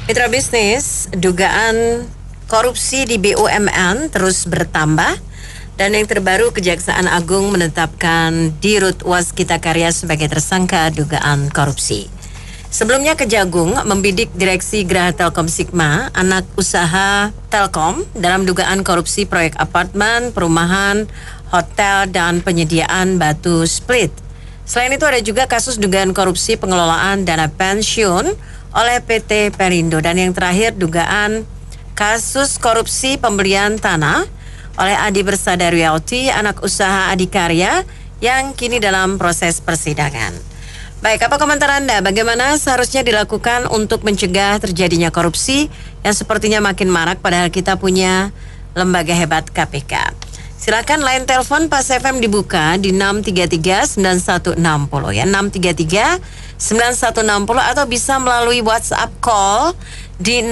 Mitra bisnis, dugaan korupsi di BUMN terus bertambah dan yang terbaru Kejaksaan Agung menetapkan Dirut Waskita Karya sebagai tersangka dugaan korupsi. Sebelumnya Kejagung membidik Direksi Geraha Telkom Sigma, anak usaha Telkom, dalam dugaan korupsi proyek apartemen, perumahan, hotel, dan penyediaan batu split. Selain itu ada juga kasus dugaan korupsi pengelolaan dana pensiun oleh PT Perindo, dan yang terakhir dugaan kasus korupsi pembelian tanah oleh Adi Bersada Realty, anak usaha Adikarya, yang kini dalam proses persidangan. Baik, apa komentar Anda? Bagaimana seharusnya dilakukan untuk mencegah terjadinya korupsi yang sepertinya makin marak padahal kita punya lembaga hebat KPK? Silakan line telepon Pas FM dibuka di 633-9160 ya, 633-9160, atau bisa melalui WhatsApp call di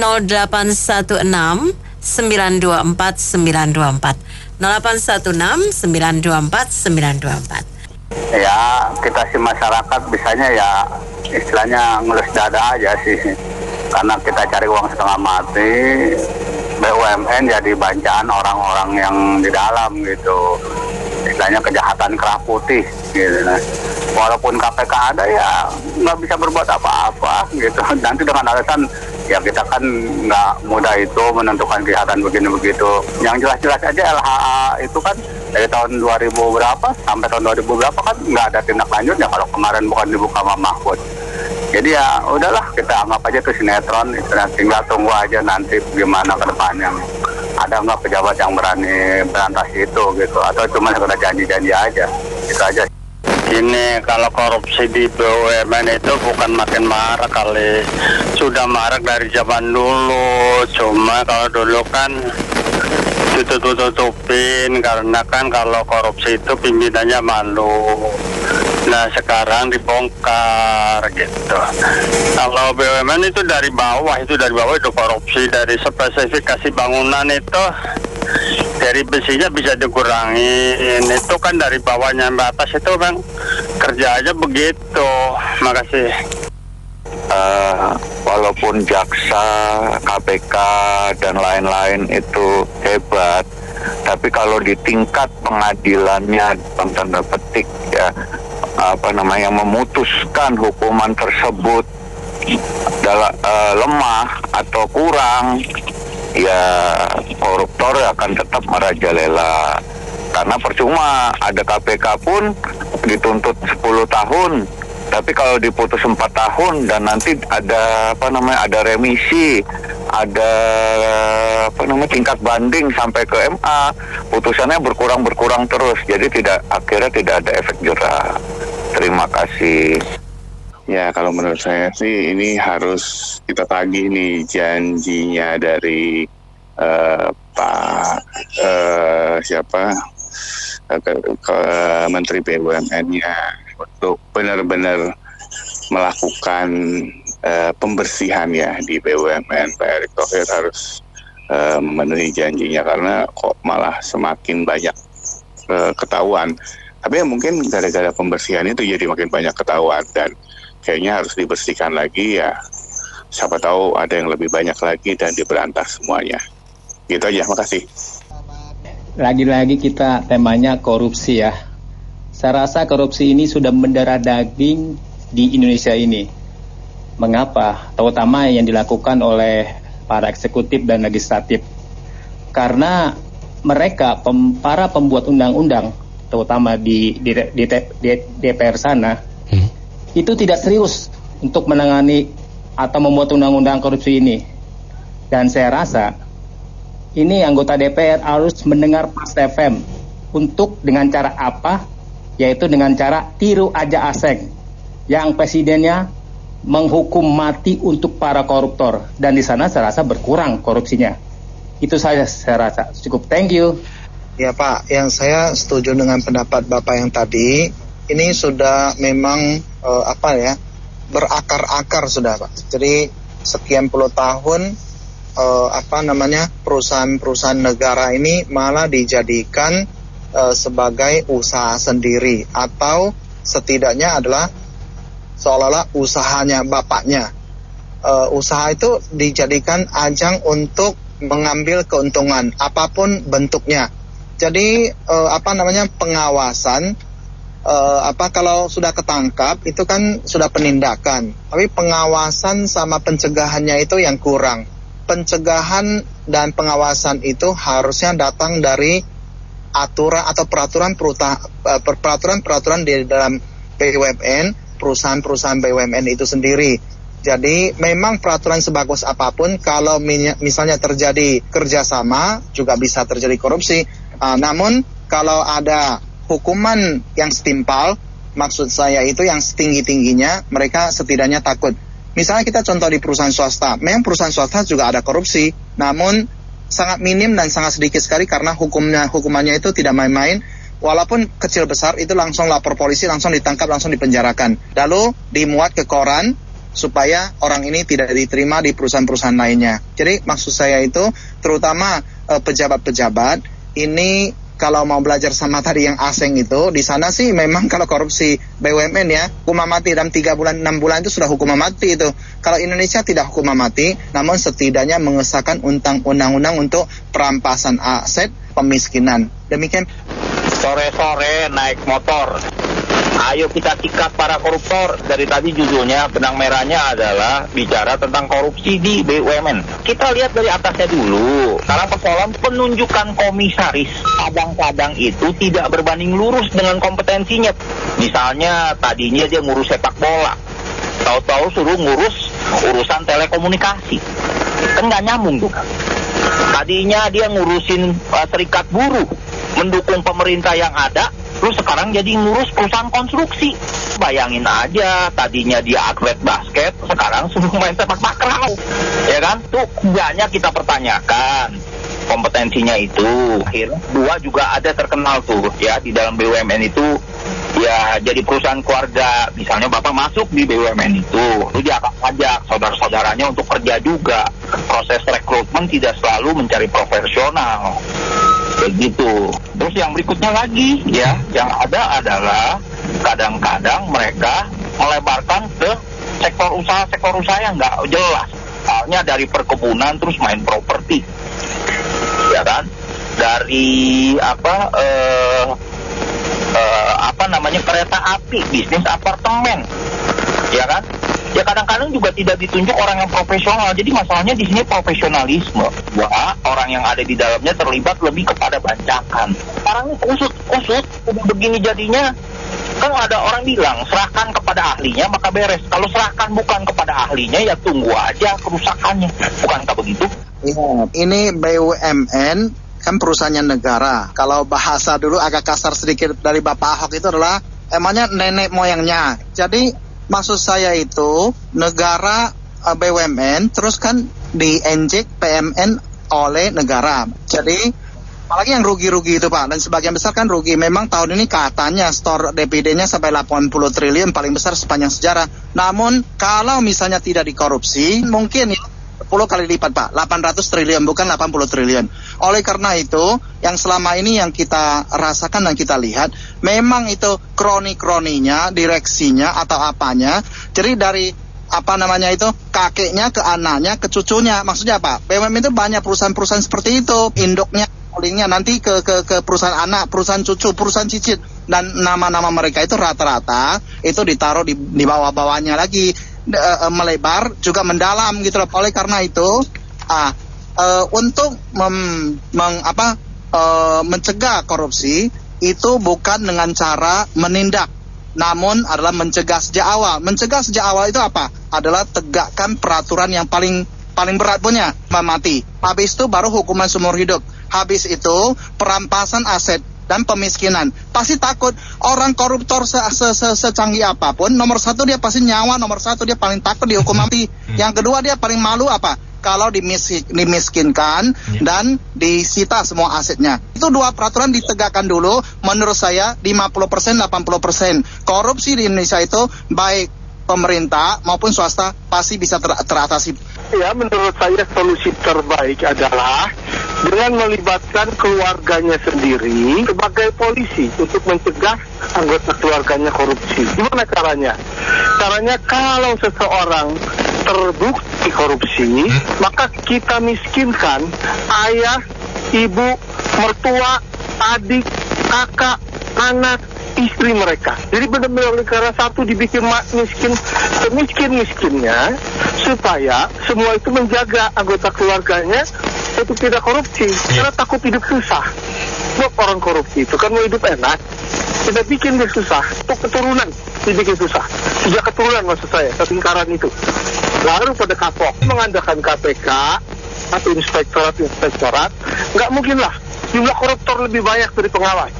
0816-924-924 0816-924-924. Ya, kita sih masyarakat bisanya ya istilahnya ngelus dada aja sih, karena kita cari uang setengah mati. BUMN jadi bancaan orang-orang yang di dalam gitu, istilahnya kejahatan kerah putih gitu. Nah, walaupun KPK ada ya nggak bisa berbuat apa-apa gitu. Nanti dengan alasan ya kita kan nggak mudah itu menentukan kejahatan begini begitu. Yang jelas-jelas aja LHA itu kan dari tahun 2000 berapa sampai tahun 2000 berapa kan nggak ada tindak lanjutnya kalau kemarin bukan dibuka sama Mahfud. Jadi ya udahlah, kita anggap aja itu sinetron, tinggal tunggu aja nanti gimana ke depannya. Ada nggak pejabat yang berani berantas itu gitu, atau cuma sekedar janji-janji aja, itu aja. Gini, kalau korupsi di BUMN itu bukan makin marak kali, sudah marak dari zaman dulu. Cuma kalau dulu kan tutup-tutupin karena kan kalau korupsi itu pimpinannya malu. Nah sekarang dibongkar gitu. Kalau BUMN itu dari bawah itu korupsi, dari spesifikasi bangunan itu dari besinya bisa dikurangin. Itu kan dari bawahnya sampai atas itu bang, kerja aja begitu. Makasih. Walaupun jaksa, KPK dan lain-lain itu hebat, tapi kalau di tingkat pengadilannya dalam tanda petik ya yang memutuskan hukuman tersebut lemah atau kurang, ya koruptor akan tetap merajalela. Karena percuma ada KPK pun dituntut 10 tahun, tapi kalau diputus 4 tahun dan nanti ada ada remisi, ada tingkat banding sampai ke MA, putusannya berkurang terus, jadi akhirnya tidak ada efek jerah. Terima kasih. Ya, kalau menurut saya sih ini harus kita tagih nih janjinya dari Pak Menteri BUMN-nya untuk benar-benar melakukan pembersihan ya di BUMN. Pak Erick Thohir harus memenuhi janjinya, karena kok malah semakin banyak ketahuan. Tapi ya mungkin gara-gara pembersihan itu jadi makin banyak ketahuan, dan kayaknya harus dibersihkan lagi ya. Siapa tahu ada yang lebih banyak lagi dan diberantas semuanya. Gitu aja, makasih. Lagi-lagi kita temanya korupsi ya. Saya rasa korupsi ini sudah mendarah daging di Indonesia ini. Mengapa? Terutama yang dilakukan oleh para eksekutif dan legislatif. Karena mereka, para pembuat undang-undang, terutama di DPR sana, itu tidak serius untuk menangani atau membuat undang-undang korupsi ini. Dan saya rasa ini anggota DPR harus mendengar Pas FM untuk dengan cara apa? Yaitu dengan cara tiru aja aseng, yang presidennya menghukum mati untuk para koruptor, dan di sana saya rasa berkurang korupsinya. Itu saja saya rasa cukup. Thank you. Ya Pak, yang saya setuju dengan pendapat Bapak yang tadi, ini sudah memang berakar-akar sudah Pak. Jadi sekian puluh tahun perusahaan-perusahaan negara ini malah dijadikan sebagai usaha sendiri, atau setidaknya adalah seolah-olah usahanya bapaknya. usaha itu dijadikan ajang untuk mengambil keuntungan apapun bentuknya. Jadi pengawasan kalau sudah ketangkap itu kan sudah penindakan, tapi pengawasan sama pencegahannya itu yang kurang. Pencegahan dan pengawasan itu harusnya datang dari aturan atau peraturan di dalam BUMN, perusahaan-perusahaan BUMN itu sendiri. Jadi memang peraturan sebagus apapun, kalau misalnya terjadi kerjasama juga bisa terjadi korupsi. Namun kalau ada hukuman yang setimpal, maksud saya itu yang setinggi-tingginya, mereka setidaknya takut. Misalnya kita contoh di perusahaan swasta, memang perusahaan swasta juga ada korupsi, namun sangat minim dan sangat sedikit sekali karena hukumannya itu tidak main-main. Walaupun kecil besar itu langsung lapor polisi, langsung ditangkap, langsung dipenjarakan. Lalu dimuat ke koran supaya orang ini tidak diterima di perusahaan-perusahaan lainnya. Jadi maksud saya itu terutama pejabat-pejabat ini kalau mau belajar sama tadi yang asing itu, di sana sih memang kalau korupsi BUMN ya, hukuman mati dalam 3 bulan, 6 bulan itu sudah hukuman mati itu. Kalau Indonesia tidak hukuman mati, namun setidaknya mengesahkan undang-undang untuk perampasan aset pemiskinan. Demikian. Sore-sore naik motor. Ayo kita sikat para koruptor. Dari tadi judulnya benang merahnya adalah bicara tentang korupsi di BUMN. Kita lihat dari atasnya dulu. Sekarang persoalan penunjukan komisaris kadang-kadang itu tidak berbanding lurus dengan kompetensinya. Misalnya tadinya dia ngurus sepak bola, tahu-tahu suruh ngurus urusan telekomunikasi. Kan nggak nyambung tuh. Tadinya dia ngurusin serikat buruh, mendukung pemerintah yang ada, terus sekarang jadi ngurus perusahaan konstruksi. Bayangin aja, tadinya dia atlet basket, sekarang suruh main sepak takraw. Ya kan? Tuh banyak kita pertanyakan kompetensinya itu. Akhirnya dua juga ada terkenal tuh ya di dalam BUMN itu. Ya jadi perusahaan keluarga, misalnya bapak masuk di BUMN itu dia akan ajak saudara-saudaranya untuk kerja juga. Proses rekrutmen tidak selalu mencari profesional. Begitu. Terus yang berikutnya lagi ya, yang ada adalah kadang-kadang mereka melebarkan ke sektor usaha yang nggak jelas. Misalnya dari perkebunan terus main properti, ya kan? Dari kereta api, bisnis apartemen, ya kan? Ya kadang-kadang juga tidak ditunjuk orang yang profesional. Jadi masalahnya di sini profesionalisme. Wah, orang yang ada di dalamnya terlibat lebih kepada bancakan. Sekarang usut begini jadinya. Kan ada orang bilang serahkan kepada ahlinya maka beres. Kalau serahkan bukan kepada ahlinya ya tunggu aja kerusakannya. Bukankah begitu? Ya, ini BUMN kan perusahaannya negara. Kalau bahasa dulu agak kasar sedikit dari Bapak Ahok itu adalah emangnya nenek moyangnya. Jadi maksud saya itu negara BUMN terus kan diinjek PMN oleh negara. Jadi apalagi yang rugi-rugi itu Pak, dan sebagian besar kan rugi. Memang tahun ini katanya store DPD-nya sampai 80 triliun, paling besar sepanjang sejarah. Namun kalau misalnya tidak dikorupsi mungkin ya 10 kali lipat Pak, 800 triliun bukan 80 triliun. Oleh karena itu, yang selama ini yang kita rasakan dan kita lihat, memang itu kroni-kroninya, direksinya atau apanya. Jadi dari kakeknya ke anaknya ke cucunya. Maksudnya apa? BUMN itu banyak perusahaan-perusahaan seperti itu, induknya, holdingnya nanti ke perusahaan anak, perusahaan cucu, perusahaan cicit, dan nama-nama mereka itu rata-rata itu ditaruh di bawah-bawahnya lagi. Melebar juga mendalam gitu loh. Oleh karena itu untuk mencegah korupsi itu bukan dengan cara menindak, namun adalah mencegah sejak awal. Mencegah sejak awal itu apa? Adalah tegakkan peraturan yang paling berat punya, mati. Habis itu baru hukuman seumur hidup. Habis itu perampasan aset dan pemiskinan. Pasti takut. Orang koruptor secanggih apapun, nomor satu dia pasti nyawa, nomor satu dia paling takut dihukum mati. Yang kedua dia paling malu apa? Kalau dimiskinkan dan disita semua asetnya. Itu dua peraturan ditegakkan dulu. Menurut saya 50%, 80% korupsi di Indonesia itu baik pemerintah maupun swasta pasti bisa teratasi. Ya, menurut saya solusi terbaik adalah dengan melibatkan keluarganya sendiri sebagai polisi untuk mencegah anggota keluarganya korupsi. Gimana caranya? Caranya kalau seseorang terbukti korupsi, maka kita miskinkan ayah, ibu, mertua, adik, kakak, anak, istri mereka. Jadi benar-benar negara satu dibikin miskin, semiskin-miskinnya, supaya semua itu menjaga anggota keluarganya untuk tidak korupsi. Karena takut hidup susah. Sebab orang korupsi itu kan mau hidup enak, kita bikin dia susah. Untuk keturunan dibikin susah. 3 keturunan maksud saya, lingkaran itu. Lalu pada kapok mengandalkan KPK atau inspektorat, nggak mungkin lah. Jumlah koruptor lebih banyak dari pengawas.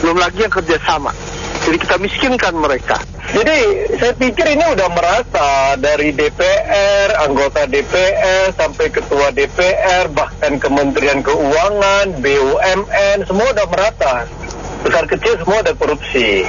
Belum lagi yang kerjasama. Jadi kita miskinkan mereka. Jadi saya pikir ini udah merata dari DPR, anggota DPR, sampai ketua DPR, bahkan Kementerian Keuangan, BUMN, semua udah merata. Besar kecil semua ada korupsi.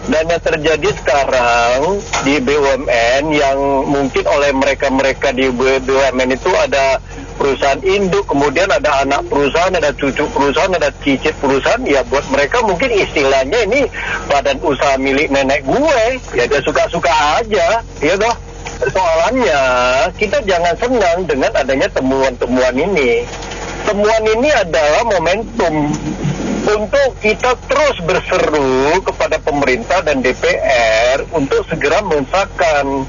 Dan yang terjadi sekarang di BUMN yang mungkin oleh mereka-mereka di BUMN itu ada perusahaan induk, kemudian ada anak perusahaan, ada cucu perusahaan, ada cicit perusahaan, ya buat mereka mungkin istilahnya ini badan usaha milik nenek gue, ya dia suka-suka aja, ya toh. Soalannya, kita jangan senang dengan adanya temuan-temuan ini. Temuan ini adalah momentum untuk kita terus berseru kepada pemerintah dan DPR untuk segera mensahkan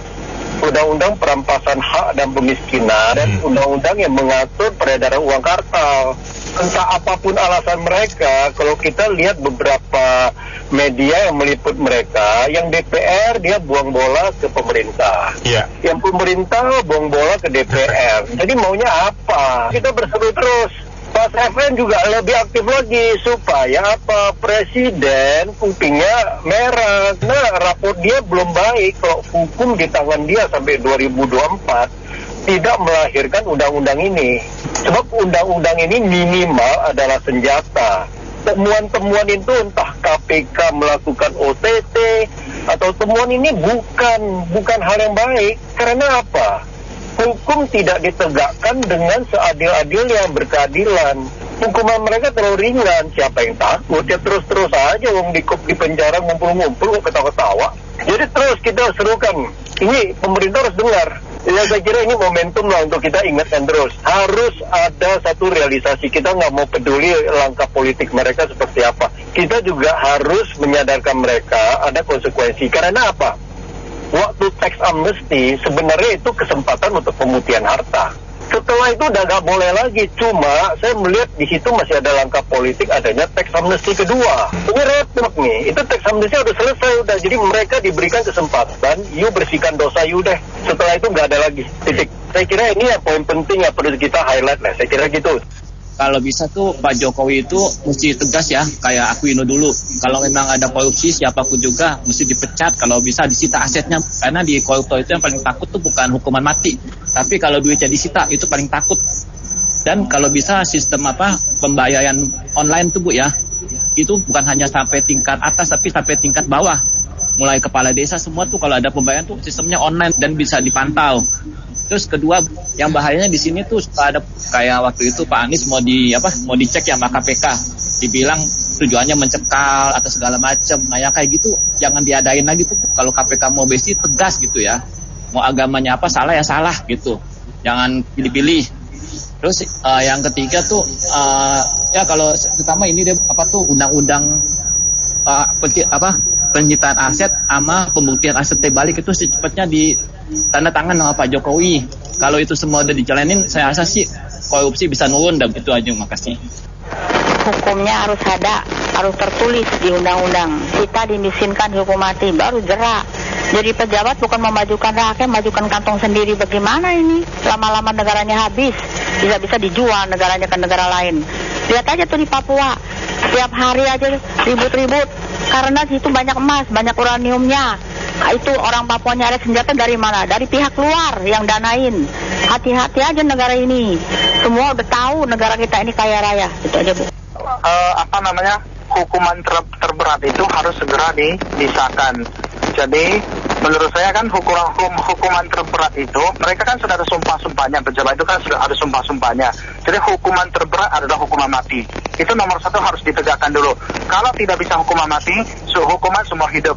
Undang-Undang Perampasan Hak dan Pemiskinan dan Undang-Undang yang mengatur peredaran uang kartal. Entah apapun alasan mereka, kalau kita lihat beberapa media yang meliput mereka, yang DPR dia buang bola ke pemerintah, yang pemerintah buang bola ke DPR. Jadi maunya apa? Kita berseru terus. Pas FN juga lebih aktif lagi supaya apa, presiden kupingnya merah. Nah, rapor dia belum baik kalau hukum di tangan dia sampai 2024 tidak melahirkan undang-undang ini. Sebab undang-undang ini minimal adalah senjata. Temuan-temuan itu entah KPK melakukan OTT atau temuan ini bukan hal yang baik. Karena apa? Hukum tidak ditegakkan dengan seadil-adilnya, berkeadilan. Hukuman mereka terlalu ringan. Siapa yang takut? Ya terus-terus aja wong di penjara ngumpul-ngumpul ketawa-ketawa. Jadi terus kita serukan. Ini pemerintah harus dengar. Ya saya kira ini momentum lah untuk kita ingatkan terus. Harus ada satu realisasi. Kita nggak mau peduli langkah politik mereka seperti apa. Kita juga harus menyadarkan mereka ada konsekuensi. Karena apa? Waktu tax amnesty sebenarnya itu kesempatan untuk pemutihan harta. Setelah itu udah nggak boleh lagi. Cuma saya melihat di situ masih ada langkah politik adanya tax amnesty kedua. Ini repot nih. Itu tax amnesty udah selesai udah. Jadi mereka diberikan kesempatan, you bersihkan dosa you deh. Setelah itu nggak ada lagi. Titik. Saya kira ini ya poin penting yang perlu kita highlight lah. Saya kira gitu. Kalau bisa tuh Pak Jokowi itu mesti tegas ya, kayak Aquino dulu. Kalau memang ada korupsi, siapapun juga mesti dipecat. Kalau bisa disita asetnya, karena di koruptor itu yang paling takut tuh bukan hukuman mati, tapi kalau duitnya disita itu paling takut. Dan kalau bisa sistem pembayaran online tuh Bu ya, itu bukan hanya sampai tingkat atas, tapi sampai tingkat bawah. Mulai kepala desa semua tuh kalau ada pembayaran tuh sistemnya online dan bisa dipantau. Terus kedua, yang bahayanya di sini tuh ada kayak waktu itu Pak Anies mau dicek ya sama KPK, dibilang tujuannya mencekal atau segala macam. Nah yang kayak gitu jangan diadain lagi tuh. Kalau KPK mau besi tegas gitu ya, mau agamanya apa salah ya salah gitu, jangan pilih-pilih. Terus yang ketiga tuh ya kalau terutama ini dia undang-undang penyitaan aset sama pembuktian aset balik itu secepatnya di tanda tangan sama Pak Jokowi. Kalau itu semua udah dijalanin, saya rasa sih korupsi bisa nurun. Dan itu aja, makasih. Hukumnya harus ada, harus tertulis di undang-undang. Kita dimiskinkan hukum mati, baru jerak. Jadi pejabat bukan memajukan rakyat, majukan kantong sendiri. Bagaimana ini? Lama-lama negaranya habis, bisa-bisa dijual negaranya ke negara lain. Lihat aja tuh di Papua, setiap hari aja ribut-ribut. Karena situ banyak emas, banyak uraniumnya. Itu orang Papuanya ada senjata dari mana? Dari pihak luar yang danain. Hati-hati aja negara ini. Semua udah tahu negara kita ini kaya raya. Itu aja Bu. Hukuman terberat itu harus segera disahkan. Jadi Menurut saya kan hukuman terberat itu, mereka kan sudah ada sumpah-sumpahnya, pejabat itu kan sudah ada sumpah-sumpahnya. Jadi hukuman terberat adalah hukuman mati. Itu nomor satu harus ditegakkan dulu. Kalau tidak bisa hukuman mati, hukuman seumur hidup.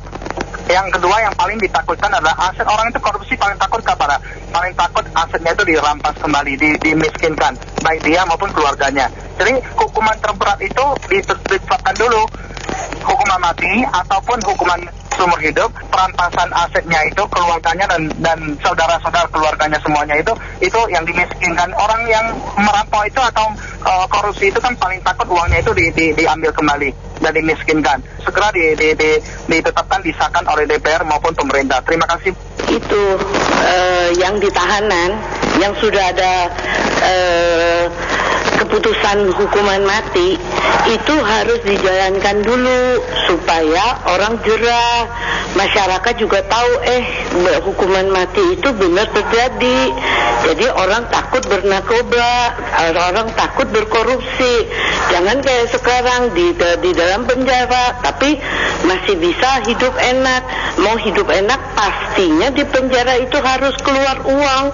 Yang kedua yang paling ditakutkan adalah aset orang itu korupsi paling takut asetnya itu dirampas kembali, dimiskinkan, baik dia maupun keluarganya. Jadi hukuman terberat itu ditetapkan dulu, hukuman mati ataupun hukuman seumur hidup, perampasan asetnya itu keluarganya dan saudara-saudara keluarganya semuanya itu yang dimiskinkan. Orang yang merampok itu atau korupsi itu kan paling takut uangnya itu diambil kembali dan dimiskinkan. Segera ditetapkan, disahkan oleh DPR maupun pemerintah. Terima kasih. Itu yang di tahanan yang sudah ada keputusan hukuman mati itu harus dijalankan dulu supaya orang jerah, masyarakat juga tahu hukuman mati itu benar terjadi. Jadi orang takut bernarkoba, orang takut berkorupsi. Jangan kayak sekarang di dalam penjara tapi masih bisa hidup enak. Mau hidup enak pastinya di penjara itu harus keluar uang.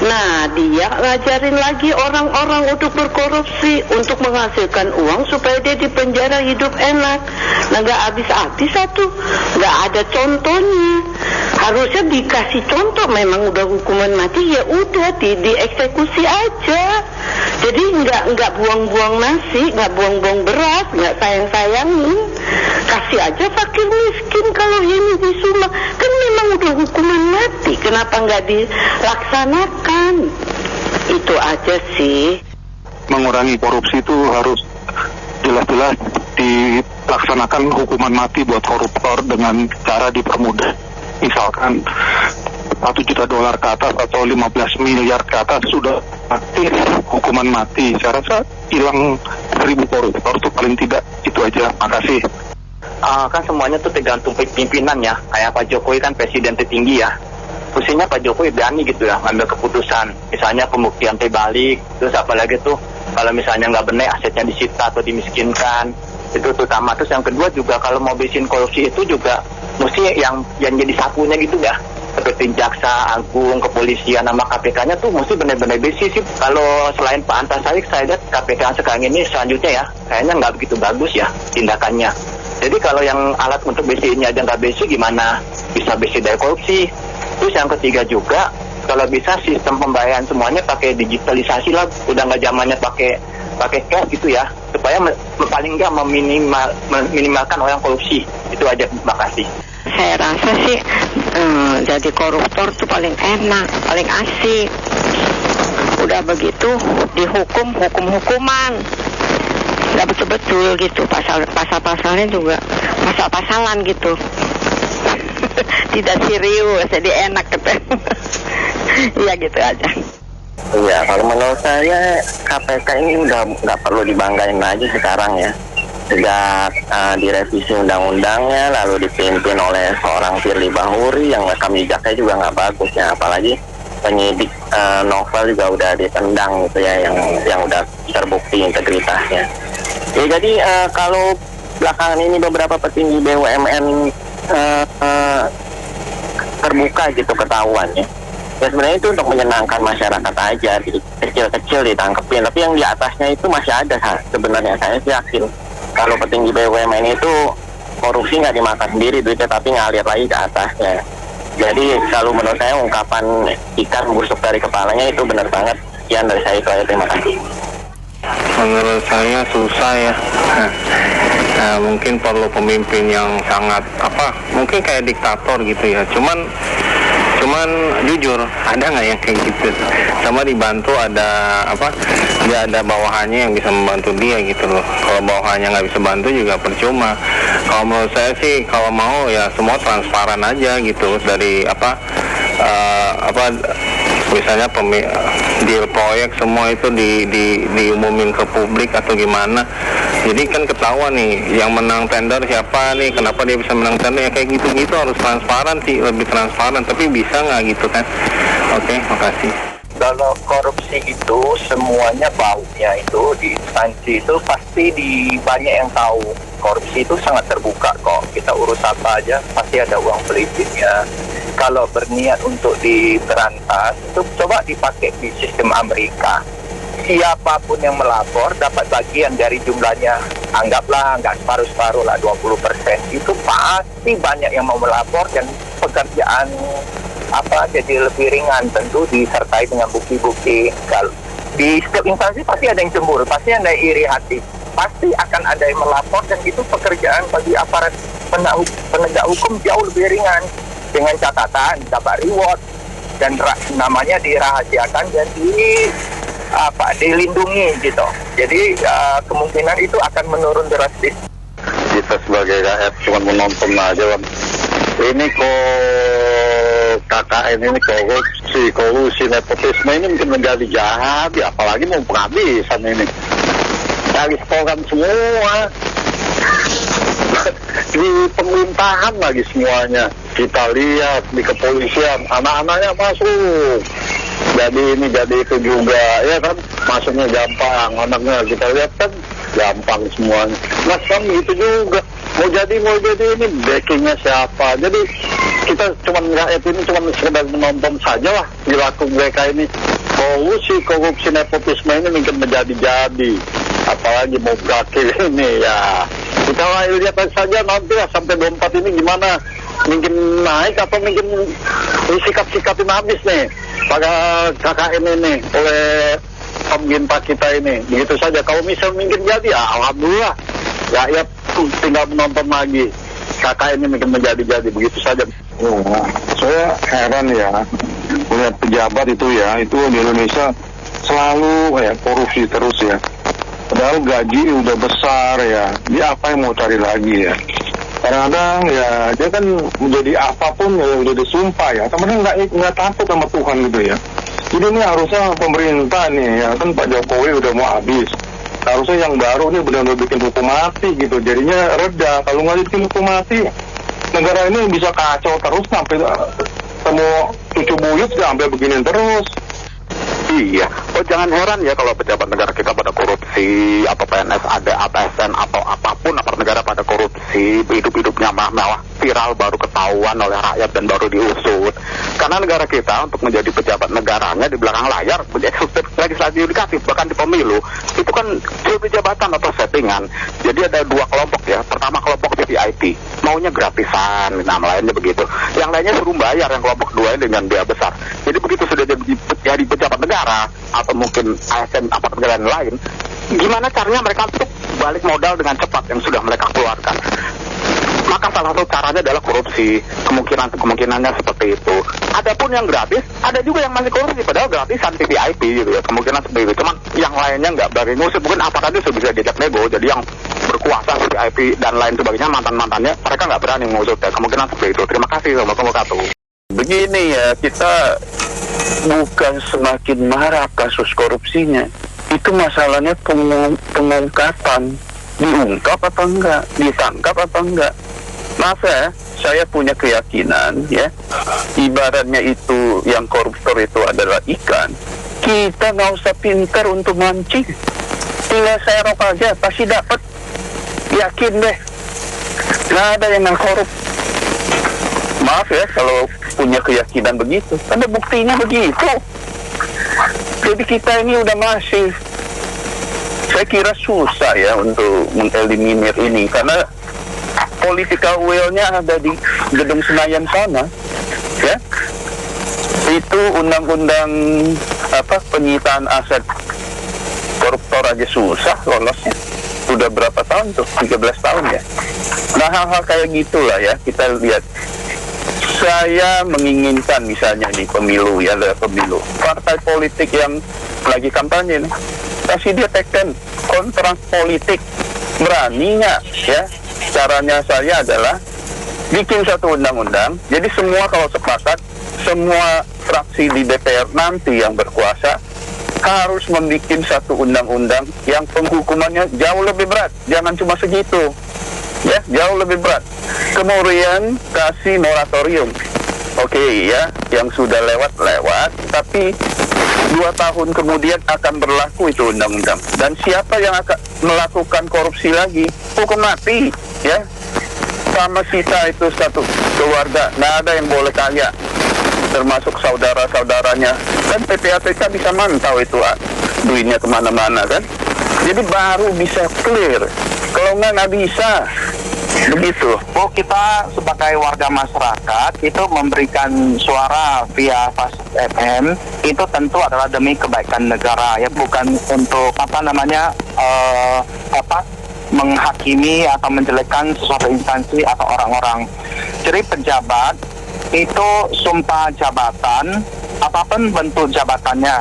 Nah, dia ngajarin lagi orang-orang untuk berkorupsi, untuk menghasilkan uang supaya dia di penjara hidup enak. Nah, nggak habis-habis satu, nggak ada contohnya. Harusnya dikasih contoh, memang udah hukuman mati ya udah dieksekusi aja. Jadi nggak buang-buang nasi, nggak buang-buang beras, nggak sayang-sayangin. Kasih aja fakir miskin kalau ini di Suma. Kan memang udah hukuman mati, kenapa nggak dilaksanakan? Itu aja sih. Mengurangi korupsi itu harus jelas-jelas dilaksanakan hukuman mati buat koruptor dengan cara dipermudah. Misalkan $1 juta ke atas atau 15 miliar ke atas sudah mati hukuman mati. Saya rasa hilang 1.000 koruptor itu paling tidak. Itu aja. Makasih. Kan semuanya tuh tergantung pimpinan ya. Kayak Pak Jokowi kan presiden tertinggi ya. Mestinya Pak Jokowi berani gitu ya ngambil keputusan. Misalnya pembuktian terbalik. Terus apalagi tuh kalau misalnya nggak benar asetnya disita atau dimiskinkan. Itu terutama. Terus yang kedua juga kalau mau beresin korupsi itu juga mesti yang jadi sapunya gitu ya. Seperti jaksa agung, kepolisian, nama KPK-nya tuh mesti benar-benar bersih sih. Kalau selain Pak Antasari, saya lihat KPK yang sekarang ini selanjutnya ya, kayaknya nggak begitu bagus ya tindakannya. Jadi kalau yang alat untuk bersih ini aja nggak bersih, gimana bisa bersih dari korupsi? Terus yang ketiga juga, kalau bisa sistem pembayaran semuanya pakai digitalisasi lah, udah nggak zamannya pakai cash gitu ya, supaya paling nggak meminimalkan orang korupsi. Itu aja, makasih. Saya rasa sih jadi koruptor tuh paling enak, paling asik. Udah begitu dihukum hukuman, nggak betul-betul gitu. Pasal-pasalnya juga pasal-pasalan gitu. Tidak serius, jadi enak gitu. Iya gitu aja. Iya, kalau menurut saya KPK ini udah nggak perlu dibanggain lagi sekarang ya. Sejak direvisi undang-undangnya lalu dipimpin oleh seorang Firly Bahuri yang rekam jejaknya juga nggak bagus ya, apalagi penyidik novel juga udah ditendang gitu ya, yang udah terbukti integritasnya. Ya, jadi kalau belakangan ini beberapa petinggi BUMN terbuka gitu ketahuan ya. Ya sebenarnya itu untuk menyenangkan masyarakat aja, kecil-kecil ditangkepin, tapi yang di atasnya itu masih ada sebenarnya. Saya sih yakin kalau petinggi BUMN itu korupsi nggak dimakan sendiri duitnya, tapi ngalir lagi ke atasnya. Jadi kalau menurut saya ungkapan ikan busuk dari kepalanya itu benar banget. Sekian dari saya, itu aja, terima kasih. Menurut saya susah ya. Mungkin perlu pemimpin yang sangat mungkin kayak diktator gitu ya. Cuman jujur ada nggak yang kayak gitu, sama dibantu ada dia ada bawahannya yang bisa membantu dia gitu loh. Kalau bawahannya nggak bisa bantu juga percuma. Kalau menurut saya sih kalau mau ya semua transparan aja gitu, dari misalnya deal proyek semua itu diumumin ke publik atau gimana. Jadi kan ketahuan nih yang menang tender siapa nih, kenapa dia bisa menang tender, ya kayak gitu-gitu harus transparan sih, lebih transparan. Tapi bisa nggak gitu kan? Oke, makasih. Kalau korupsi itu semuanya baunya itu di instansi itu pasti banyak yang tahu. Korupsi itu sangat terbuka kok. Kita urus apa aja pasti ada uang politiknya. kalau berniat untuk diberantas itu coba dipakai di sistem Amerika. Siapapun yang melapor dapat bagian dari jumlahnya. Anggaplah nggak separuh-separuh lah, 20%. Itu pasti banyak yang mau melapor dan pekerjaan jadi lebih ringan, tentu disertai dengan bukti-bukti. Kalau di setiap instansi pasti ada yang cemburu, pasti ada yang iri hati, pasti akan ada yang melapor, dan itu pekerjaan bagi aparat penegak hukum jauh lebih ringan, dengan catatan dapat reward dan namanya dirahasiakan dan dilindungi gitu. Jadi kemungkinan itu akan menurun drastis. Kita sebagai rakyat cuma menonton aja, Bang. Ini KKN ini kolusi nepotisme ini mungkin menjadi jahat, apalagi mau penghabisan ini. Dari setoran semua di pemerintahan lagi semuanya. Kita lihat di kepolisian, anak-anaknya masuk. Jadi itu juga, ya kan, masuknya gampang, anaknya kita lihat kan gampang semuanya. Nah sekarang itu juga, mau jadi ini backingnya siapa? Jadi kita rakyat ini cuma sekedar menonton saja lah perilaku mereka ini. Korupsi nepotisme ini mungkin menjadi-jadi, apalagi mau berakhir ini ya. Kita lihat saja nanti lah sampai 24 ini gimana, mungkin naik atau mungkin disikap-sikapin habis nih pada KKN ini oleh pemerintah kita ini. Begitu saja. Kalau misal mungkin jadi, alhamdulillah, rakyat tinggal menonton lagi. KKN ini mungkin menjadi-jadi, begitu saja. Saya heran ya, melihat pejabat itu di Indonesia selalu korupsi terus ya. Padahal gaji udah besar ya, dia apa yang mau cari lagi ya? Kadang-kadang ya dia kan menjadi apapun ya udah disumpah ya, teman-teman nggak takut sama Tuhan gitu ya. Jadi ini harusnya pemerintah nih ya, kan Pak Jokowi udah mau habis. Harusnya yang baru nih benar-benar bikin hukum mati gitu, jadinya reda. Kalau nggak bikin hukum mati, negara ini bisa kacau terus sampai semua cucu buyut sampai begini terus. Iya, jangan heran ya kalau pejabat negara kita pada korupsi, atau PNS ada, ASN atau apapun aparat negara pada korupsi, hidup-hidupnya malah viral baru ketahuan oleh rakyat dan baru diusut. Karena negara kita untuk menjadi pejabat negaranya di belakang layar, eksekutif, legislatif, yudikatif, bahkan di pemilu, itu kan jabatan atau settingan. Jadi ada dua kelompok ya. Pertama kelompok VIP, maunya gratisan, lainnya begitu. Yang lainnya suruh bayar, yang kelompok dua ini dengan biaya besar. Jadi begitu sudah jadi pejabat negara atau mungkin ASN aparat negara lain, gimana caranya mereka untuk balik modal dengan cepat yang sudah mereka keluarkan? Maka salah satu caranya adalah korupsi. Kemungkinannya seperti itu. Adapun yang gratis, ada juga yang masih korupsi, padahal gratisan VIP gitu ya. Kemungkinan seperti itu. Cuman yang lainnya nggak berani ngusip. Mungkin aparatnya sudah bisa diajak nego. Jadi yang berkuasa VIP dan lain sebagainya, mantan-mantannya, mereka nggak berani mengusut ya. Kemungkinan seperti itu. Terima kasih. Assalamualaikum warahmatullahi wabarakatuh. Begini ya, kita bukan semakin marah kasus korupsinya. Itu masalahnya pengungkapan. Diungkap apa enggak? Ditangkap apa enggak? Maaf ya, saya punya keyakinan ya, ibaratnya itu yang koruptor itu adalah ikan. Kita nggak usah pintar untuk mancing, tinggal serok aja pasti dapat. Yakin deh, nggak ada yang korup. Maaf ya kalau punya keyakinan begitu, karena buktinya begitu. Jadi kita ini udah masif. Saya kira susah ya untuk mengeliminir ini, karena political will-nya ada di gedung Senayan sana, ya. Itu undang-undang penyitaan aset koruptor aja susah lolosnya. Udah berapa tahun tuh? 13 tahun ya. Nah hal-hal kayak gitulah ya kita lihat. Saya menginginkan misalnya di pemilu ya, pemilu partai politik yang lagi kampanye nih, kasih dia teken kontrak politik, berani nggak ya? Caranya saya adalah bikin satu undang-undang, jadi semua kalau sepakat, semua fraksi di DPR nanti yang berkuasa harus membuat satu undang-undang yang penghukumannya jauh lebih berat, jangan cuma segitu ya, jauh lebih berat. Kemudian kasih moratorium, oke ya, yang sudah lewat, tapi 2 tahun kemudian akan berlaku itu undang-undang, dan siapa yang akan melakukan korupsi lagi, hukum mati ya. Sama sisa itu 1 keluarga, nggak ada yang boleh kaya, termasuk saudara-saudaranya. Kan PPATK bisa mantau itu duitnya kemana-mana kan. Jadi baru bisa clear. Kalau nggak bisa. Begitu. Kita sebagai warga masyarakat itu memberikan suara via Fast FM itu tentu adalah demi kebaikan negara ya, bukan untuk menghakimi atau menjelekkan sesuatu instansi atau orang-orang. Jadi pejabat itu sumpah jabatan apapun bentuk jabatannya.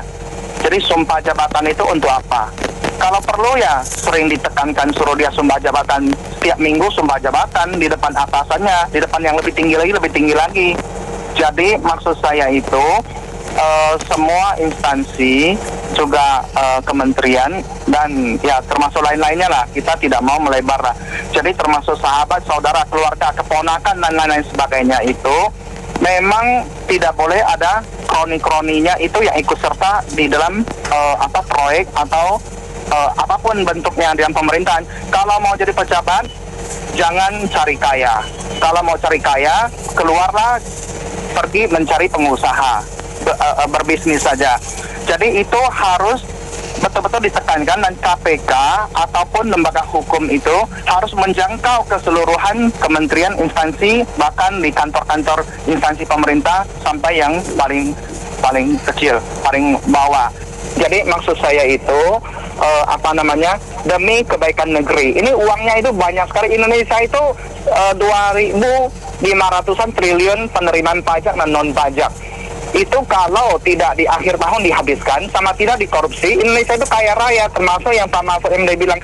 Jadi sumpah jabatan itu untuk apa? Kalau perlu ya sering ditekankan suruh dia sumpah jabatan setiap minggu, sumpah jabatan di depan atasannya, di depan yang lebih tinggi lagi. Jadi maksud saya itu semua instansi juga kementerian dan ya termasuk lain-lainnya lah, kita tidak mau melebar lah. Jadi termasuk sahabat, saudara, keluarga, keponakan dan lain-lain sebagainya itu memang tidak boleh ada kroni-kroninya itu yang ikut serta di dalam proyek atau apapun bentuknya dalam pemerintahan. Kalau mau jadi pejabat, jangan cari kaya. Kalau mau cari kaya, keluarlah pergi mencari pengusaha, berbisnis saja. Jadi itu harus betul-betul ditekankan, dan KPK ataupun lembaga hukum itu harus menjangkau keseluruhan kementerian, instansi, bahkan di kantor-kantor instansi pemerintah sampai yang paling kecil, paling bawah. Jadi maksud saya itu demi kebaikan negeri. Ini uangnya itu banyak sekali. Indonesia itu 2.500-an triliun penerimaan pajak dan non pajak. Itu kalau tidak di akhir tahun dihabiskan sama tidak dikorupsi, Indonesia itu kaya raya. Termasuk yang Pak Mahfud MD bilang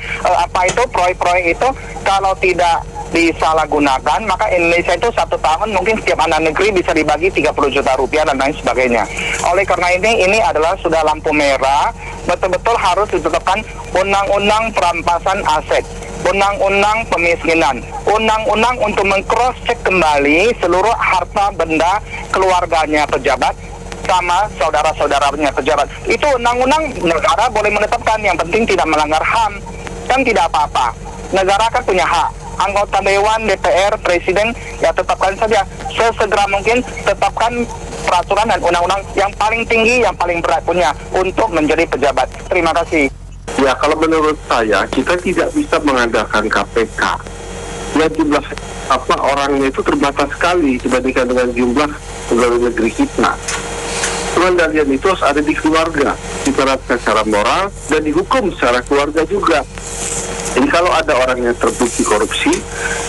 proyek-proyek itu kalau tidak disalahgunakan, maka Indonesia itu 1 tahun mungkin setiap anak negeri bisa dibagi 30 juta rupiah dan lain sebagainya. Oleh karena ini adalah sudah lampu merah, betul-betul harus ditetapkan undang-undang perampasan aset, undang-undang pemiskinan, undang-undang untuk meng-cross-check kembali seluruh harta benda keluarganya pejabat sama saudara-saudaranya pejabat. Itu undang-undang negara boleh menetapkan, yang penting tidak melanggar HAM. Kan tidak apa-apa. Negara kan punya hak. Anggota Dewan, DPR, Presiden, ya tetapkan saja. Sesegera mungkin tetapkan peraturan dan undang-undang yang paling tinggi, yang paling berat punya untuk menjadi pejabat. Terima kasih. Ya, kalau menurut saya, kita tidak bisa mengandalkan KPK. Ya, jumlah orangnya itu terbatas sekali dibandingkan dengan jumlah pegawai negeri kita. Pengendalian itu harus ada di keluarga, diterapkan secara moral dan dihukum secara keluarga juga. Jadi kalau ada orang yang terbukti korupsi,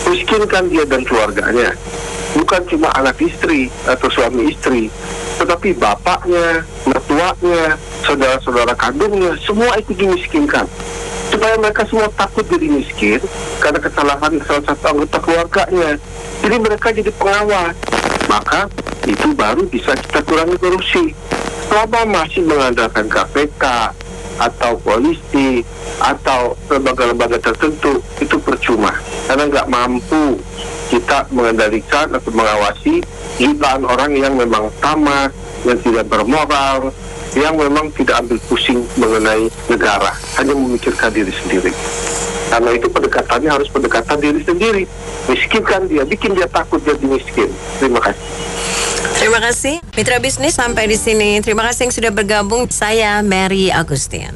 miskinkan dia dan keluarganya. Bukan cuma anak istri atau suami istri, tetapi bapaknya, mertuanya, saudara-saudara kandungnya, semua itu dimiskinkan. Supaya mereka semua takut jadi miskin karena kesalahan salah satu anggota keluarganya. Jadi mereka jadi pengawas. Maka itu baru bisa kita kurangi korupsi. Selama masih mengandalkan KPK atau polisi atau lembaga-lembaga tertentu, itu percuma karena nggak mampu kita mengendalikan atau mengawasi jutaan orang yang memang tamat, yang tidak bermoral, yang memang tidak ambil pusing mengenai negara, hanya memikirkan diri sendiri. Karena itu pendekatannya harus pendekatan diri sendiri. Miskinkan dia, bikin dia takut jadi miskin. Terima kasih. Terima kasih. Mitra bisnis sampai di sini. Terima kasih yang sudah bergabung. Saya Mary Agustin.